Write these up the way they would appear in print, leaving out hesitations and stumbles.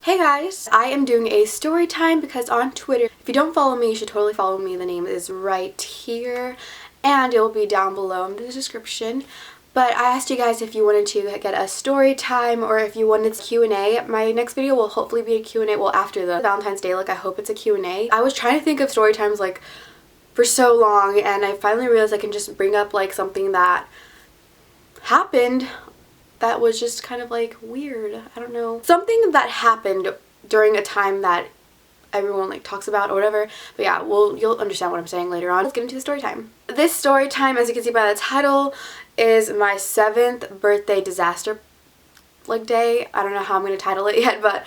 Hey guys, I am doing a story time because on Twitter, if you don't follow me, you should totally follow me. The name is right here and it will be down below in the description. But I asked you guys if you wanted to get a story time or if you wanted Q&A. My next video will hopefully be a Q&A, well, after the Valentine's Day, I hope it's a Q&A. I was trying to think of story times for so long, and I finally realized I can just bring up something that happened that was just kind of weird. I don't know. Something that happened during a time that everyone talks about or whatever. But yeah, you'll understand what I'm saying later on. Let's get into the story time. This story time, as you can see by the title, is my 7th birthday disaster day. I don't know how I'm going to title it yet, but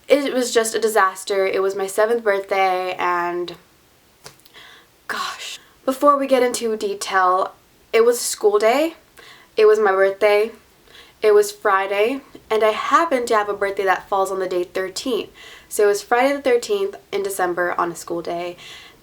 it was just a disaster. It was my 7th birthday, and gosh. Before we get into detail, it was school day. It was my birthday. It was Friday, and I happened to have a birthday that falls on the day 13th. So it was Friday the 13th in December on a school day.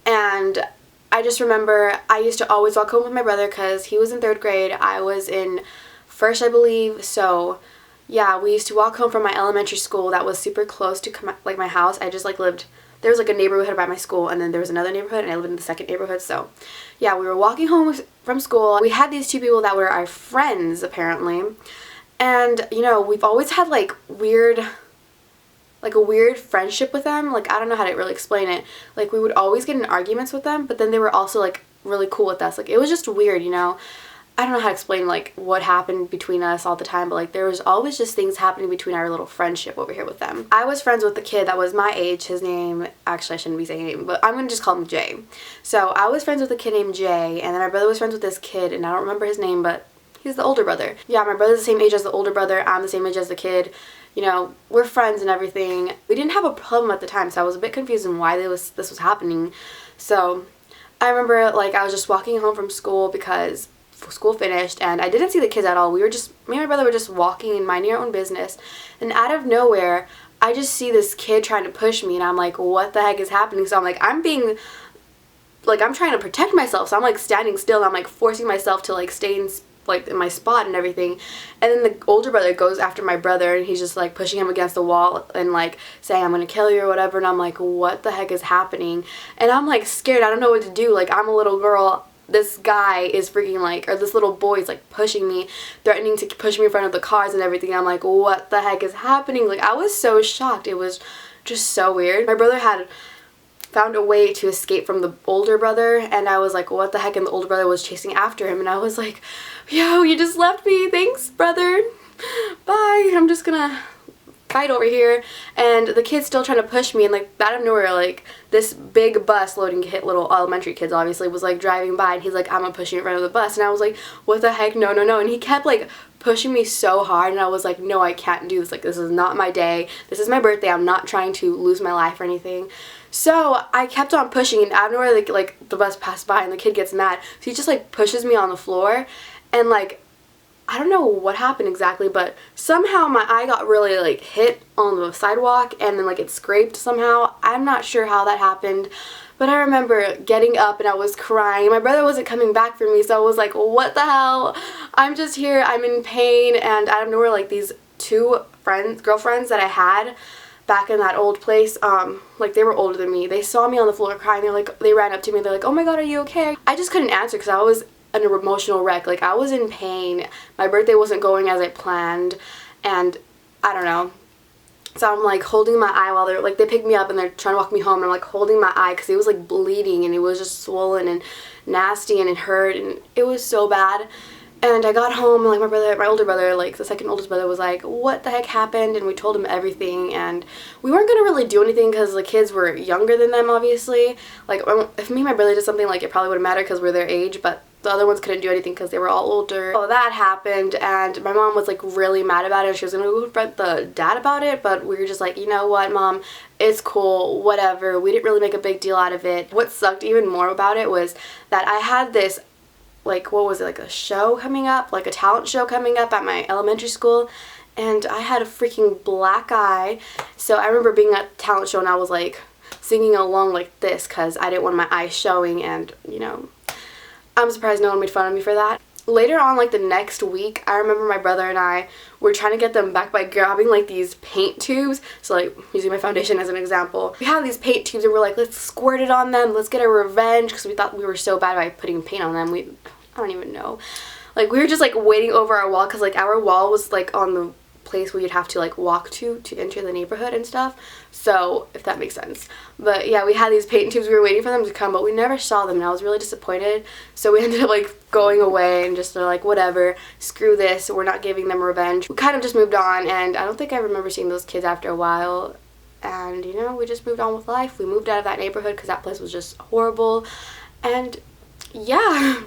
And I just remember I used to always walk home with my brother because he was in 3rd grade. I was in 1st, I believe. So yeah, we used to walk home from my elementary school that was super close to my house. I just lived, there was a neighborhood by my school, and then there was another neighborhood, and I lived in the 2nd neighborhood. So yeah, we were walking home from school. We had these 2 people that were our friends, apparently. And, you know, we've always had, a weird friendship with them. I don't know how to really explain it. We would always get in arguments with them, but then they were also, really cool with us. It was just weird, you know. I don't know how to explain, what happened between us all the time, but, there was always just things happening between our little friendship over here with them. I was friends with the kid that was my age. His name, actually, I shouldn't be saying his name, but I'm going to just call him Jay. So, I was friends with a kid named Jay, and then my brother was friends with this kid, and I don't remember his name, but he's the older brother. Yeah, my brother's the same age as the older brother. I'm the same age as the kid. You know, we're friends and everything. We didn't have a problem at the time, so I was a bit confused on why this was happening. So I remember, I was just walking home from school because school finished, and I didn't see the kids at all. Me and my brother were just walking and minding our own business. And out of nowhere, I just see this kid trying to push me, and I'm like, what the heck is happening? So I'm trying to protect myself. So I'm standing still, and I'm forcing myself to stay in my spot and everything. And then the older brother goes after my brother, and he's just pushing him against the wall and saying, I'm gonna kill you or whatever. And I'm like, what the heck is happening? And I'm scared. I don't know what to do. I'm a little girl. This guy is freaking or this little boy is pushing me, threatening to push me in front of the cars and everything. I'm like, what the heck is happening? I was so shocked. It was just so weird. My brother had found a way to escape from the older brother, and I was like, what the heck? And the older brother was chasing after him, and I was like, yo, you just left me, thanks brother, bye, I'm just gonna fight over here. And the kid's still trying to push me, and out of nowhere, this big bus loading little elementary kids, obviously, was driving by, and he's like, I'm gonna push you in front of the bus. And I was like, what the heck, no, no, no. And he kept pushing me so hard, and I was like, no, I can't do this. This is not my day, this is my birthday, I'm not trying to lose my life or anything. So I kept on pushing, and out of nowhere, the bus passed by, and the kid gets mad. So he just pushes me on the floor, and I don't know what happened exactly, but somehow my eye got really hit on the sidewalk, and then it scraped somehow. I'm not sure how that happened, but I remember getting up and I was crying. My brother wasn't coming back for me, so I was like, what the hell? I'm just here, I'm in pain. And out of nowhere, these 2 girlfriends that I had back in that old place, they were older than me. They saw me on the floor crying. They ran up to me. They're like, oh my god, are you okay? I just couldn't answer because I was an emotional wreck. I was in pain. My birthday wasn't going as I planned, and I don't know. So I'm holding my eye while they're they pick me up and they're trying to walk me home, and I'm holding my eye because it was bleeding, and it was just swollen and nasty, and it hurt, and it was so bad. And I got home, and my older brother, the 2nd oldest brother, was like, what the heck happened? And we told him everything, and we weren't gonna really do anything because the kids were younger than them, obviously. If me and my brother did something, it probably wouldn't matter because we're their age, but the other ones couldn't do anything because they were all older. So that happened, and my mom was really mad about it. She was gonna go confront the dad about it, but we were just you know what, Mom, it's cool, whatever. We didn't really make a big deal out of it. What sucked even more about it was that I had this what was it, a show coming up, a talent show coming up at my elementary school, and I had a freaking black eye. So I remember being at the talent show, and I was singing along this because I didn't want my eyes showing, and you know, I'm surprised no one made fun of me for that. later on, like the next week, I remember my brother and I were trying to get them back by grabbing like these paint tubes. So like using my foundation as an example, we have these paint tubes and we're like, let's squirt it on them, let's get a revenge, because we thought we were so bad by putting paint on them. I don't even know. Like we were just like waiting over our wall, because like our wall was like on the place where you'd have to like walk to enter the neighborhood and stuff, so if that makes sense. But yeah, we had these paint tubes, we were waiting for them to come, but we never saw them and I was really disappointed, so we ended up like going away and just like, whatever, screw this, we're not giving them revenge. We kind of just moved on, and I don't think I remember seeing those kids after a while, and you know, we just moved on with life. We moved out of that neighborhood because that place was just horrible. And yeah,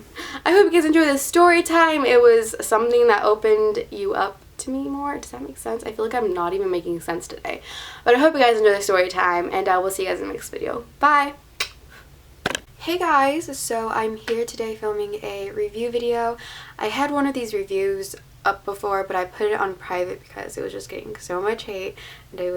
I hope you guys enjoyed this story time. It was something that opened you up to me more. Does that make sense? I feel like I'm not even making sense today. But I hope you guys enjoy the story time, and I will see you guys in the next video. Bye! Hey guys, so I'm here today filming a review video. I had one of these reviews up before, but I put it on private because it was just getting so much hate, and I was